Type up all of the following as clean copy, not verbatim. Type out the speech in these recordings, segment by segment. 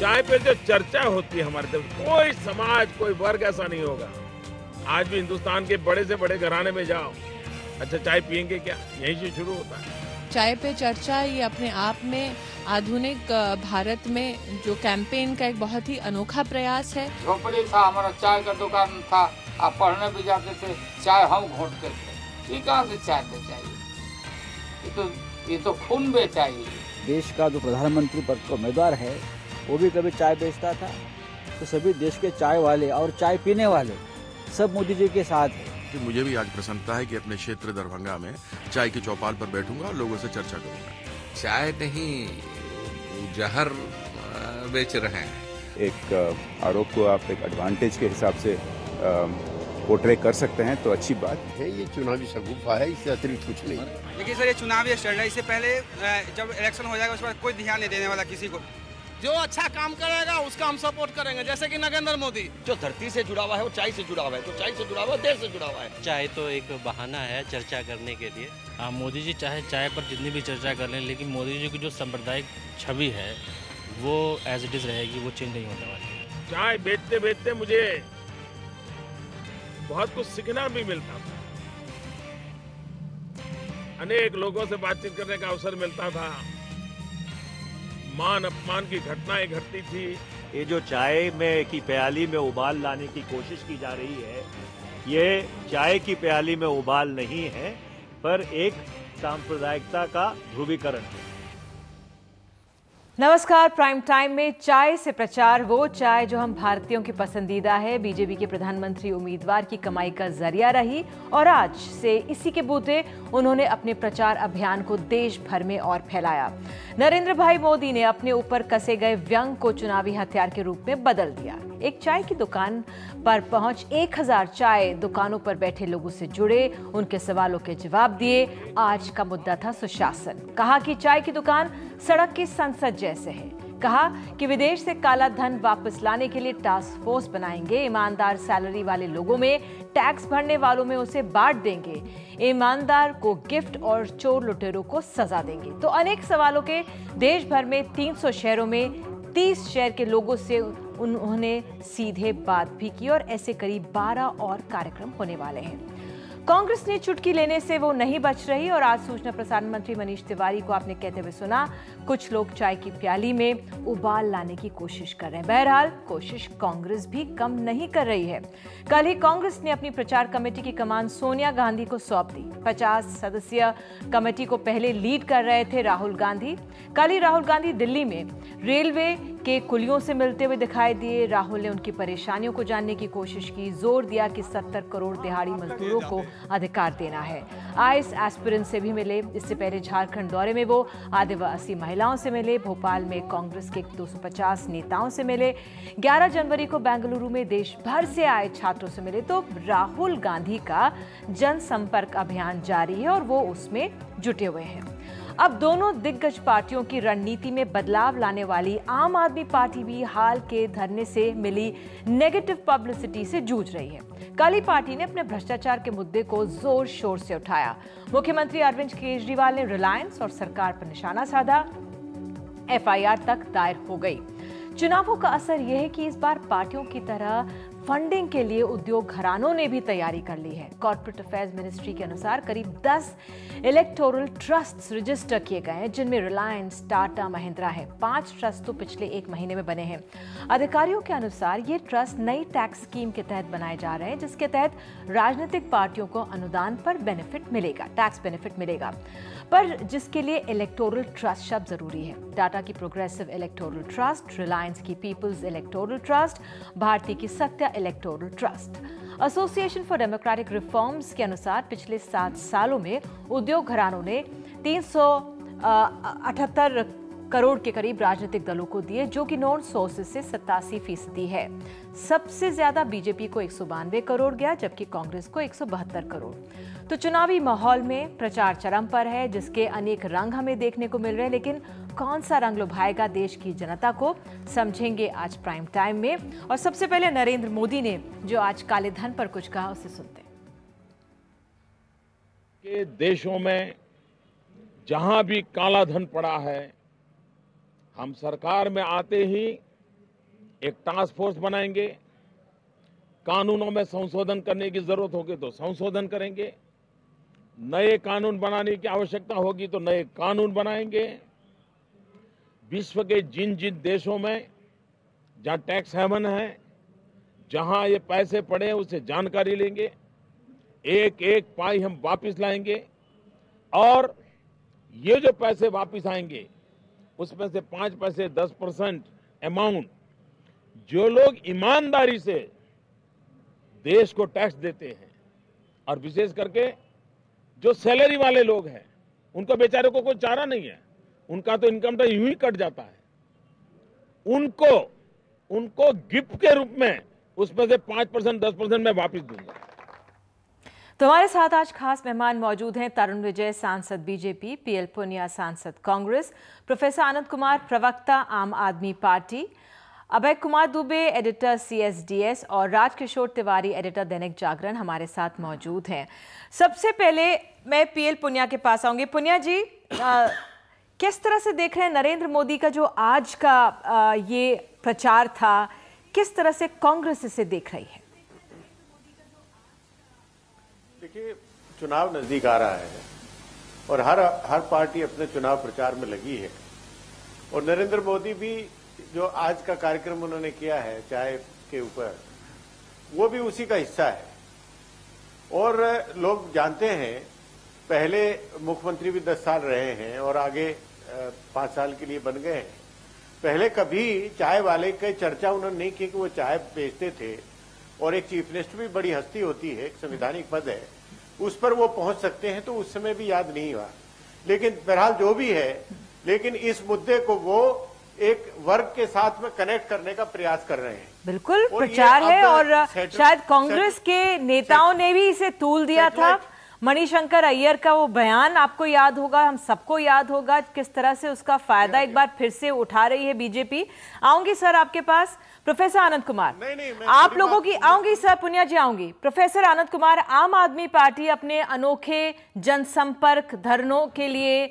चाय पे जो चर्चा होती है हमारे देश, कोई समाज कोई वर्ग ऐसा नहीं होगा। आज भी हिंदुस्तान के बड़े से बड़े घराने में जाओ, अच्छा चाय पियेंगे क्या, यहीं से शुरू होता है। चाय पे चर्चा ये अपने आप में आधुनिक भारत में जो कैंपेन का एक बहुत ही अनोखा प्रयास है। झोपड़ी था, हमारा चाय का दुकान था, आप पढ़ने भी जाते थे, चाय हम घोटते थे। ये कहाँ से चाय बेचाई? ये तो खून बेचाई। देश का जो प्रधानमंत्री पद का उम्मीदवार है वो भी कभी चाय बेचता था, तो सभी देश के चाय वाले और चाय पीने वाले सब मोदी जी के साथ है। मुझे भी आज प्रसन्नता है कि अपने क्षेत्र दरभंगा में चाय की चौपाल पर बैठूंगा और लोगों से चर्चा करूंगा। चाय नहीं, जहर बेच रहे हैं। एक आरोप को आप एक एडवांटेज के हिसाब से पोर्ट्रे कर सकते हैं तो अच्छी बात है। ये चुनावी शगुफा है, इससे अतिरिक्त कुछ नहीं। देखिए सर, ये चुनावी स्टैंड है, इससे पहले जब इलेक्शन हो जाएगा उस पर कोई ध्यान नहीं देने वाला किसी को। जो अच्छा काम करेगा उसका हम सपोर्ट करेंगे, जैसे कि नरेंद्र मोदी। जो धरती से जुड़ा हुआ है वो चाय से जुड़ा हुआ है, तो चाय से जुड़ा हुआ है, देश से जुड़ा हुआ है। चाय तो एक बहाना है चर्चा करने के लिए। मोदी जी चाहे चाय पर जितनी भी चर्चा कर लें, लेकिन मोदी जी की जो सांप्रदायिक छवि है वो एज इट इज रहेगी, वो चेंज नहीं होने वाली। चाय बेचते बेचते मुझे बहुत कुछ सीखना भी मिलता था, अनेक लोगों से बातचीत करने का अवसर मिलता था, मान अपमान की घटनाएं घटती थी। ये जो चाय में की प्याली में उबाल लाने की कोशिश की जा रही है, ये चाय की प्याली में उबाल नहीं है, पर एक सांप्रदायिकता का ध्रुवीकरण है। नमस्कार, प्राइम टाइम में चाय से प्रचार, वो चाय जो हम भारतीयों की पसंदीदा है, बीजेपी के प्रधानमंत्री उम्मीदवार की कमाई का जरिया रही और आज से इसी के बूते उन्होंने अपने प्रचार अभियान को देश भर में और फैलाया। नरेंद्र भाई मोदी ने अपने ऊपर कसे गए व्यंग को चुनावी हथियार के रूप में बदल दिया। एक चाय की दुकान पर पहुंच 1000 चाय दुकानों पर बैठे लोगों से जुड़े, उनके सवालों के जवाब दिए। आज का मुद्दा था सुशासन। कहा कि चाय की दुकान सड़क की संसद जैसे है। कहा कि विदेश से काला धन वापस लाने के लिए टास्क फोर्स बनाएंगे। ईमानदार सैलरी वाले लोगों में, टैक्स भरने वालों में उसे बांट देंगे। ईमानदार को गिफ्ट और चोर लुटेरों को सजा देंगे। तो अनेक सवालों के देश भर में 300 शहरों में 30 शहर के लोगों से उन्होंने सीधे बात भी की और ऐसे करीब 12 और कार्यक्रम होने वाले हैं। कांग्रेस ने चुटकी लेने से वो नहीं बच रही और आज सूचना प्रसारण मंत्री मनीष तिवारी को आपने कहते हुए सुना, कुछ लोग चाय की प्याली में उबाल लाने की कोशिश कर रहे हैं। बहरहाल कोशिश कांग्रेस भी कम नहीं कर रही है। कल ही कांग्रेस ने अपनी प्रचार कमेटी की कमान सोनिया गांधी को सौंप दी। 50 सदस्यीय कमेटी को पहले लीड कर रहे थे राहुल गांधी। कल ही राहुल गांधी दिल्ली में रेलवे के कुलियों से मिलते हुए दिखाई दिए। राहुल ने उनकी परेशानियों को जानने की कोशिश की, जोर दिया कि 70 करोड़ दिहाड़ी मजदूरों को अधिकार देना है। आइस एस्पिरेंट से भी मिले। इससे पहले झारखंड दौरे में वो आदिवासी महिलाओं से मिले। भोपाल में कांग्रेस के 250 नेताओं से मिले। 11 जनवरी को बेंगलुरु में देश भर से आए छात्रों से मिले। तो राहुल गांधी का जनसंपर्क अभियान जारी है और वो उसमें जुटे हुए हैं। अब दोनों दिग्गज पार्टियों की रणनीति में बदलाव लाने वाली आम आदमी पार्टी भी हाल के धरने से मिली नेगेटिव पब्लिसिटी से जूझ रही है। कल ही पार्टी ने अपने भ्रष्टाचार के मुद्दे को जोर शोर से उठाया। मुख्यमंत्री अरविंद केजरीवाल ने रिलायंस और सरकार पर निशाना साधा। एफआईआर तक दायर हो गई। चुनावों का असर यह है कि इस बार पार्टियों की तरह फंडिंग के लिए उद्योग घरानों ने भी तैयारी कर ली है। कॉर्पोरेट अफेयर्स मिनिस्ट्री के अनुसार करीब 10 इलेक्टोरल ट्रस्ट रजिस्टर किए गए हैं, जिनमें रिलायंस, टाटा, महिंद्रा है। 5 ट्रस्ट तो पिछले 1 महीने में बने हैं। अधिकारियों के अनुसार ये ट्रस्ट नई टैक्स स्कीम के तहत बनाए जा रहे हैं, जिसके तहत राजनीतिक पार्टियों को अनुदान पर बेनिफिट मिलेगा, टैक्स बेनिफिट मिलेगा, पर जिसके लिए इलेक्टोरल ट्रस्ट शब्द जरूरी है। टाटा की प्रोग्रेसिव इलेक्टोरल ट्रस्ट, रिलायंस की पीपल्स इलेक्टोरल ट्रस्ट, भारती की Satya electoral trust. Association for democratic reforms के अनुसार पिछले 7 सालों में उद्योग घरानों ने 378 करोड़ के करीब राजनीतिक दलों को दिए, जो कि नॉन सोर्सेज से 87% है। सबसे ज्यादा बीजेपी को 192 करोड़ गया, जबकि कांग्रेस को 172 करोड़। तो चुनावी माहौल में प्रचार चरम पर है, जिसके अनेक रंग हमें देखने को मिल रहे हैं, लेकिन कौन सा रंग लुभाएगा देश की जनता को, समझेंगे आज प्राइम टाइम में। और सबसे पहले नरेंद्र मोदी ने जो आज काले धन पर कुछ कहा, उसे सुनते हैं। के देशों में जहां भी काला धन पड़ा है, हम सरकार में आते ही एक टास्क फोर्स बनाएंगे, कानूनों में संशोधन करने की जरूरत होगी तो संशोधन करेंगे, नए कानून बनाने की आवश्यकता होगी तो नए कानून बनाएंगे। विश्व के जिन जिन देशों में जहां टैक्स हेवन है, जहां ये पैसे पड़े हैं उससे जानकारी लेंगे, एक एक पाई हम वापस लाएंगे और ये जो पैसे वापस आएंगे उसमें से 5 पैसे 10% अमाउंट जो लोग ईमानदारी से देश को टैक्स देते हैं और विशेष करके जो सैलरी वाले लोग हैं उनको बेचारे को कोई चारा नहीं है, उनका तो इनकम टैक्स यूं ही कट जाता है, उनको गिफ्ट के रूप में उसमें से 5% 10% मैं वापस दूंगा। तो हमारे साथ आज खास मेहमान मौजूद हैं तरुण विजय, सांसद बीजेपी, पीएल पुनिया, सांसद कांग्रेस, प्रोफेसर आनंद कुमार, प्रवक्ता आम आदमी party, Abhay Kumar Dubey, editor CSDS और राजकिशोर तिवारी, एडिटर दैनिक जागरण हमारे साथ मौजूद हैं। सबसे पहले मैं पीएल पुनिया के पास आऊंगी। पुनिया जी, किस तरह से देख रहे हैं नरेंद्र मोदी का जो आज का ये प्रचार था, किस तरह से कांग्रेस इसे देख रही है? देखिए, चुनाव नजदीक आ रहा है और हर पार्टी अपने चुनाव प्रचार में लगी है और नरेंद्र मोदी भी जो आज का कार्यक्रम उन्होंने किया है चाय के ऊपर, वो भी उसी का हिस्सा है। और लोग जानते हैं, पहले मुख्यमंत्री भी 10 साल रहे हैं और आगे 5 साल के लिए बन गए हैं। पहले कभी चाय वाले की चर्चा उन्होंने नहीं की कि वो चाय बेचते थे और एक चीफ मिनिस्टर भी बड़ी हस्ती होती है, एक संवैधानिक पद है, उस पर वो पहुंच सकते हैं, तो उस समय भी याद नहीं हुआ। लेकिन बहरहाल जो भी है, लेकिन इस मुद्दे को वो एक वर्ग के साथ में कनेक्ट करने का प्रयास कर रहे हैं। बिल्कुल प्रचार है और शायद कांग्रेस के नेताओं ने भी इसे तूल दिया था। मणिशंकर अय्यर का वो बयान आपको याद होगा, हम सबको याद होगा, किस तरह से उसका फायदा एक बार फिर से उठा रही है बीजेपी। आऊंगी सर आपके पास, प्रोफेसर आनंद कुमार, आप लोगों की आऊंगी सर, पुनिया जी आऊंगी। प्रोफेसर आनंद कुमार, आम आदमी पार्टी अपने अनोखे जनसंपर्क धरनों के लिए,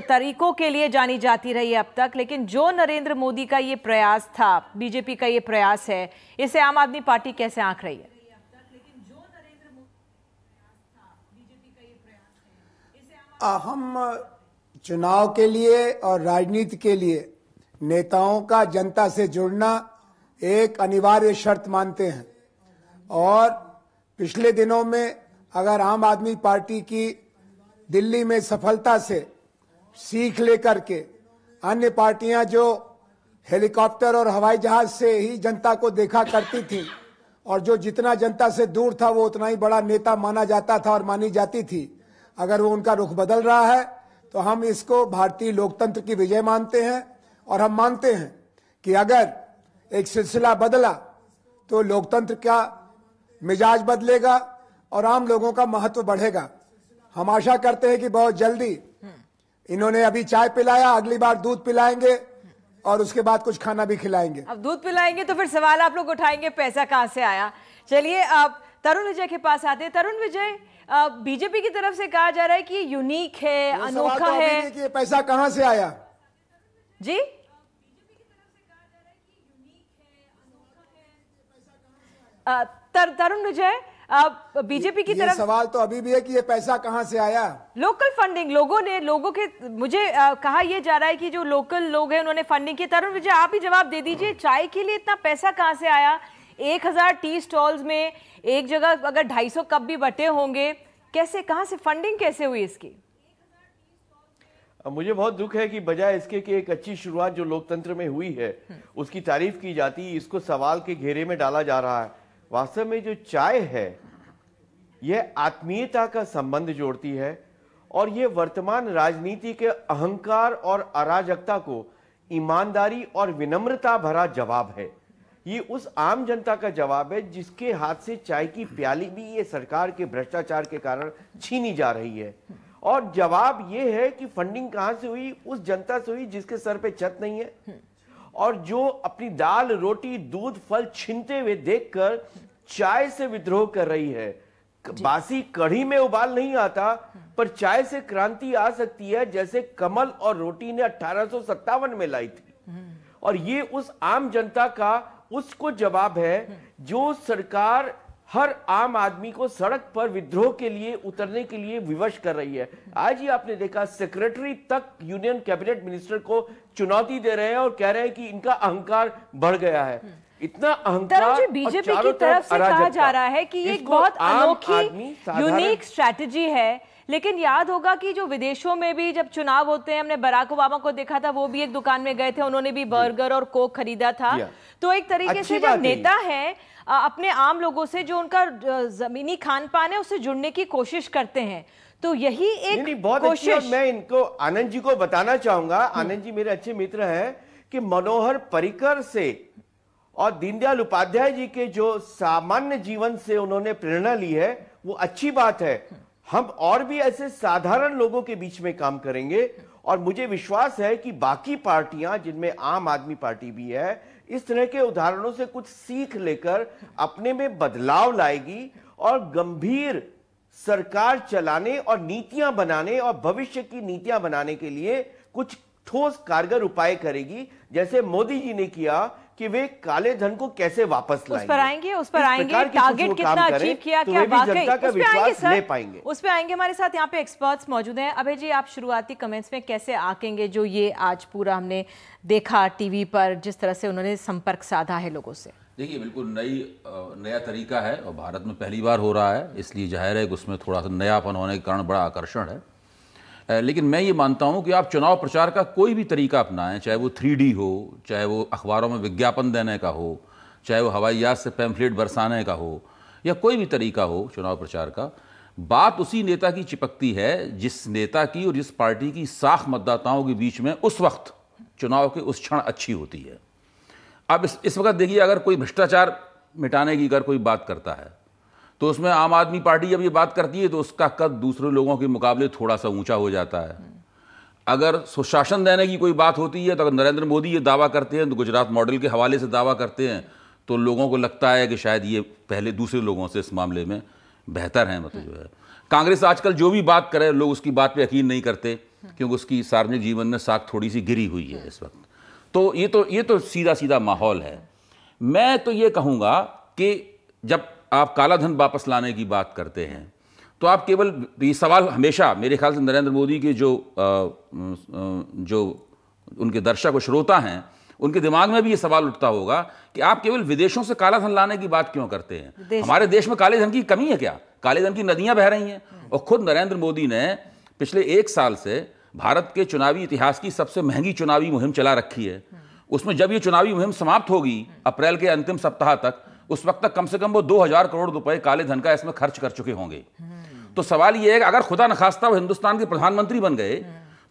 तरीकों के लिए जानी जाती रही है अब तक, लेकिन जो नरेंद्र मोदी का ये प्रयास था, बीजेपी का ये प्रयास है, इसे आम आदमी पार्टी कैसे आंक रही है? हम चुनाव के लिए और राजनीति के लिए नेताओं का जनता से जुड़ना एक अनिवार्य शर्त मानते हैं और पिछले दिनों में अगर आम आदमी पार्टी की दिल्ली में सफलता से सीख लेकर के अन्य पार्टियां जो हेलीकॉप्टर और हवाई जहाज से ही जनता को देखा करती थी और जो जितना जनता से दूर था वो उतना ही बड़ा नेता माना जाता था और मानी जाती थी, अगर वो उनका रुख बदल रहा है तो हम इसको भारतीय लोकतंत्र की विजय मानते हैं और हम मानते हैं कि अगर एक सिलसिला बदला तो लोकतंत्र का मिजाज बदलेगा और आम लोगों का महत्व बढ़ेगा। हम आशा करते हैं कि बहुत जल्दी, इन्होंने अभी चाय पिलाया, अगली बार दूध पिलाएंगे और उसके बाद कुछ खाना भी खिलाएंगे। अब दूध पिलाएंगे तो फिर सवाल आप लोग उठाएंगे पैसा कहां से आया। चलिए अब तरुण विजय के पास आते हैं। तरुण विजय, बीजेपी की तरफ से कहा जा रहा है कि यूनिक है, अनोखा है, कि ये पैसा कहां से आया? जी, तरुण विजय, बीजेपी की तरफ सवाल तो अभी भी है कि ये पैसा कहां से आया? लोकल फंडिंग, लोगों के मुझे कहा यह जा रहा है कि जो लोकल लोग हैं उन्होंने फंडिंग की। तरुण विजय, आप ही जवाब दे दीजिए, चाय के लिए इतना पैसा कहां से आया? 1000 टी स्टॉल्स में एक जगह अगर 250 कप भी बटे होंगे, कैसे, कहां से फंडिंग कैसे हुई इसकी? मुझे बहुत दुख है कि बजाय इसके कि एक अच्छी शुरुआत जो लोकतंत्र में हुई है उसकी तारीफ की जाती, इसको सवाल के घेरे में डाला जा रहा है। वास्तव में जो चाय है यह आत्मीयता का संबंध जोड़ती है और यह वर्तमान राजनीति के अहंकार और अराजकता को ईमानदारी और विनम्रता भरा जवाब है। ये उस आम जनता का जवाब है जिसके हाथ से चाय की प्याली भी ये सरकार के भ्रष्टाचार के कारण छीनी जा रही है। और जवाब ये है कि फंडिंग कहां से हुई? उस जनता से हुई जिसके सर पे छत नहीं है और जो अपनी दाल, रोटी, दूध, फल छीनते हुए देखकर चाय से विद्रोह कर रही है। बासी कढ़ी में उबाल नहीं आता, पर चाय से क्रांति आ सकती है, जैसे कमल और रोटी ने 1857 में लाई थी। और ये उस आम जनता का उसको जवाब है जो सरकार हर आम आदमी को सड़क पर विद्रोह के लिए उतरने के लिए विवश कर रही है। आज ही आपने देखा सेक्रेटरी तक यूनियन कैबिनेट मिनिस्टर को चुनौती दे रहे हैं और कह रहे हैं कि इनका अहंकार बढ़ गया है। इतना अहंकार बीजेपी की तरफ से कहा जा रहा है कि ये एक बहुत अनोखी यूनिक स्ट्रैटेजी है, लेकिन याद होगा कि जो विदेशों में भी जब चुनाव होते हैं, हमने बराक ओबामा को देखा था, वो भी एक दुकान में गए थे, उन्होंने भी बर्गर और कोक खरीदा था। तो एक तरीके से जब नेता है अपने आम लोगों से जो उनका जमीनी खान पान है उससे जुड़ने की कोशिश करते हैं, तो यही एक बहुत कोशिश। मैं इनको आनंद जी को बताना चाहूंगा, आनंद जी मेरे अच्छे मित्र हैं, कि मनोहर पर्रिकर से और दीनदयाल उपाध्याय जी के जो सामान्य जीवन से उन्होंने प्रेरणा ली है, वो अच्छी बात है। हम और भी ऐसे साधारण लोगों के बीच में काम करेंगे और मुझे विश्वास है कि बाकी पार्टियां, जिनमें आम आदमी पार्टी भी है, इस तरह के उदाहरणों से कुछ सीख लेकर अपने में बदलाव लाएगी और गंभीर सरकार चलाने और नीतियां बनाने और भविष्य की नीतियां बनाने के लिए कुछ ठोस कारगर उपाय करेगी, जैसे मोदी जी ने किया कि वे काले धन को कैसे वापस लाएंगे। उस पर आएंगे टारगेट कितना अचीव किया, क्या वाकई जनता का विश्वास ले पाएंगे। उस पर आएंगे। हमारे साथ यहाँ पे एक्सपर्ट्स मौजूद हैं। अभय जी, आप शुरुआती कमेंट्स में कैसे आकेंगे जो ये आज पूरा हमने देखा टीवी पर, जिस तरह से उन्होंने संपर्क साधा है लोगों से? देखिए, बिल्कुल नया तरीका है और भारत में पहली बार हो रहा है, इसलिए जाहिर है कि उसमें थोड़ा सा नयापन होने के कारण बड़ा आकर्षण है। लेकिन मैं ये मानता हूँ कि आप चुनाव प्रचार का कोई भी तरीका अपनाएं, चाहे वो 3D हो, चाहे वो अखबारों में विज्ञापन देने का हो, चाहे वो हवाई जहाज से पैम्फलेट बरसाने का हो, या कोई भी तरीका हो चुनाव प्रचार का, बात उसी नेता की चिपकती है जिस नेता की और जिस पार्टी की साख मतदाताओं के बीच में उस वक्त चुनाव के उस क्षण अच्छी होती है। अब इस वक्त देखिए, अगर कोई भ्रष्टाचार मिटाने की अगर कोई बात करता है तो उसमें आम आदमी पार्टी जब ये बात करती है तो उसका कद दूसरे लोगों के मुकाबले थोड़ा सा ऊंचा हो जाता है। अगर सुशासन देने की कोई बात होती है तो अगर नरेंद्र मोदी ये दावा करते हैं, तो गुजरात मॉडल के हवाले से दावा करते हैं, तो लोगों को लगता है कि शायद ये पहले दूसरे लोगों से इस मामले में बेहतर हैं। मतलब जो है, कांग्रेस आजकल जो भी बात करे लोग उसकी बात पर यकीन नहीं करते, क्योंकि उसकी सार्वजनिक जीवन में साख थोड़ी सी गिरी हुई है इस वक्त। तो ये तो सीधा सीधा माहौल है। मैं तो ये कहूँगा कि जब आप काला धन वापस लाने की बात करते हैं तो आप केवल, ये सवाल हमेशा मेरे ख्याल से नरेंद्र मोदी के जो उनके दर्शक और श्रोता हैं, उनके दिमाग में भी ये सवाल उठता होगा कि आप केवल विदेशों से काला धन लाने की बात क्यों करते हैं? हमारे देश में काले धन की कमी है क्या? काले धन की नदियां बह रही हैं। और खुद नरेंद्र मोदी ने पिछले 1 साल से भारत के चुनावी इतिहास की सबसे महंगी चुनावी मुहिम चला रखी है। उसमें जब ये चुनावी मुहिम समाप्त होगी अप्रैल के अंतिम सप्ताह तक, उस वक्त तक कम से कम वो 2000 करोड़ रुपए काले धन का इसमें खर्च कर चुके होंगे। तो सवाल ये है कि अगर खुदा न खास्ता वो हिंदुस्तान के प्रधानमंत्री बन गए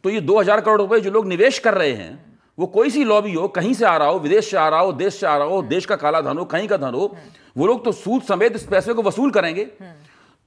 तो ये 2000 करोड़ रुपए जो लोग निवेश कर रहे हैं, वो कोई सी लॉबी हो, कहीं से आ रहा हो, विदेश से आ रहा हो, देश से आ रहा हो, देश का काला धन हो, कहीं का धन हो, वो लोग तो सूद समेत इस पैसे को वसूल करेंगे।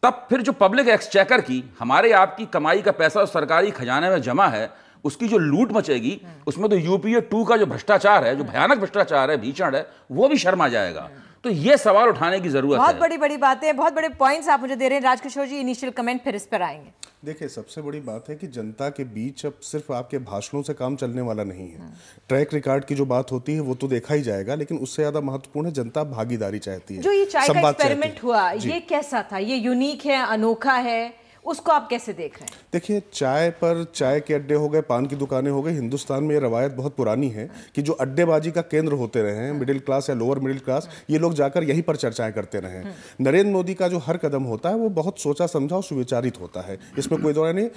तब फिर जो पब्लिक एक्सचेकर की, हमारे आपकी कमाई का पैसा सरकारी खजाने में जमा है, उसकी जो लूट मचेगी, उसमें तो यूपीए 2 का जो भ्रष्टाचार है, जो भयानक भ्रष्टाचार है, भीषण है, वो भी शर्मा जाएगा। तो ये सवाल उठाने की जरूरत है। बहुत बड़ी बड़ी बातें, बहुत बड़े पॉइंट्स आप मुझे दे रहे हैं। राजकिशोर जी, इनिशियल कमेंट, फिर इस पर आएंगे। देखिए, सबसे बड़ी बात है कि जनता के बीच अब सिर्फ आपके भाषणों से काम चलने वाला नहीं है। ट्रैक रिकॉर्ड की जो बात होती है वो तो देखा ही जाएगा, लेकिन उससे ज्यादा महत्वपूर्ण है जनता भागीदारी चाहती है। जो ये चाय का एक्सपेरिमेंट हुआ, ये कैसा था? ये यूनिक है, अनोखा है, उसको आप कैसे देख रहे हैं? देखिए, चाय पर चाय के अड्डे हो गए, पान की दुकानें हो गई, हिंदुस्तान में ये रवायत बहुत पुरानी है कि जो अड्डेबाजी का केंद्र होते रहे हैं, मिडिल क्लास या लोअर मिडिल क्लास, ये लोग जाकर यहीं पर चर्चाएं करते रहे हैं। नरेंद्र मोदी का जो हर कदम होता है वो बहुत सोचा समझा और सुविचारित होता है, इसमें कोई दौरा नहीं।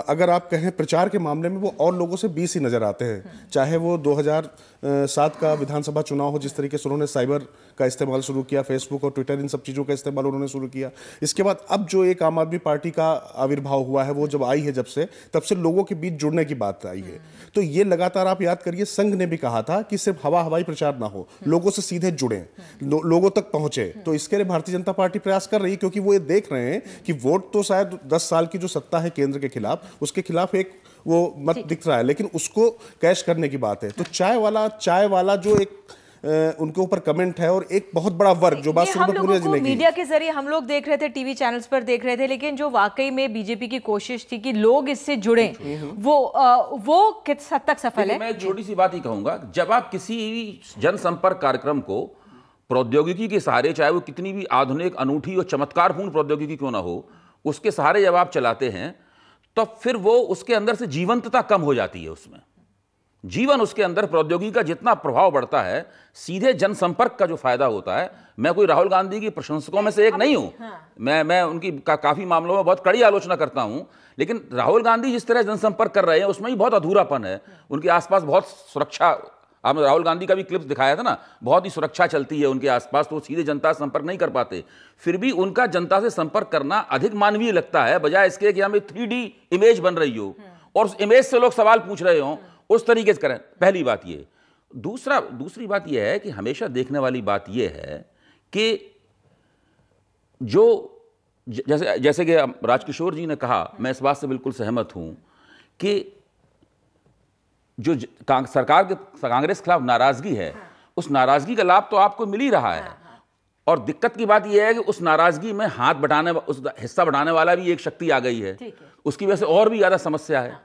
अगर आप कहें प्रचार के मामले में वो और लोगों से 20 ही नजर आते हैं, चाहे वो 2007 का विधानसभा चुनाव हो, जिस तरीके से उन्होंने साइबर का इस्तेमाल शुरू किया, फेसबुक और ट्विटर, इन सब चीज़ों का इस्तेमाल उन्होंने शुरू किया। इसके बाद अब जो एक आम आदमी पार्टी का आविर्भाव हुआ है, वो जब आई है, तब से लोगों के बीच जुड़ने की बात आई है। तो ये लगातार आप याद करिए, संघ ने भी कहा था कि सिर्फ हवाई प्रचार ना हो, लोगों से सीधे जुड़े, लोगों तक पहुंचे। तो इसके लिए भारतीय जनता पार्टी प्रयास कर रही है, क्योंकि वो ये देख रहे हैं कि वोट तो शायद 10 साल की जो सत्ता है केंद्र के खिलाफ, उसके खिलाफ एक वो मत दिख रहा है, लेकिन उसको कैश करने की बात है। तो चाय वाला जो एक उनके ऊपर कमेंट है, और एक बहुत बड़ा वर्ग जो बात हम लोगों को मीडिया के जरिए हम लोग देख रहे थे, टीवी चैनल्स पर देख रहे थे, लेकिन जो वाकई में बीजेपी की कोशिश थी कि लोग इससे जुड़े, वो किस हद तक सफल है? मैं एक छोटी सी बात ही कहूंगा, जब आप किसी जनसंपर्क कार्यक्रम को प्रौद्योगिकी के सहारे, चाहे वो कितनी भी आधुनिक, अनूठी और चमत्कारपूर्ण प्रौद्योगिकी क्यों ना हो, उसके सहारे जब आप चलाते हैं, तो फिर वो उसके अंदर से जीवंतता कम हो जाती है। उसमें जीवन, उसके अंदर प्रौद्योगिकी का जितना प्रभाव बढ़ता है, सीधे जनसंपर्क का जो फायदा होता है। मैं कोई राहुल गांधी की प्रशंसकों में से एक नहीं हूं, मैं उनकी काफी मामलों में बहुत कड़ी आलोचना करता हूं, लेकिन राहुल गांधी जिस तरह जनसंपर्क कर रहे हैं उसमें भी बहुत अधूरापन है। उनके आसपास बहुत सुरक्षा, आपने राहुल गांधी का भी क्लिप्स दिखाया था ना, बहुत ही सुरक्षा चलती है उनके आसपास, तो वो सीधे जनता से संपर्क नहीं कर पाते। फिर भी उनका जनता से संपर्क करना अधिक मानवीय लगता है, बजाय इसके कि हमें 3D इमेज बन रही हो और उस इमेज से लोग सवाल पूछ रहे हो, उस तरीके से करें। पहली बात ये। दूसरी बात यह है कि हमेशा देखने वाली बात यह है कि जो जैसे कि राजकिशोर जी ने कहा, मैं इस बात से बिल्कुल सहमत हूं कि जो सरकार के कांग्रेस के खिलाफ नाराजगी है, उस नाराजगी का लाभ तो आपको मिल ही रहा है। और दिक्कत की बात यह है कि उस नाराजगी में हाथ बटाने, उस हिस्सा बढ़ाने वाला भी एक शक्ति आ गई है, उसकी वजह से और भी ज्यादा समस्या है।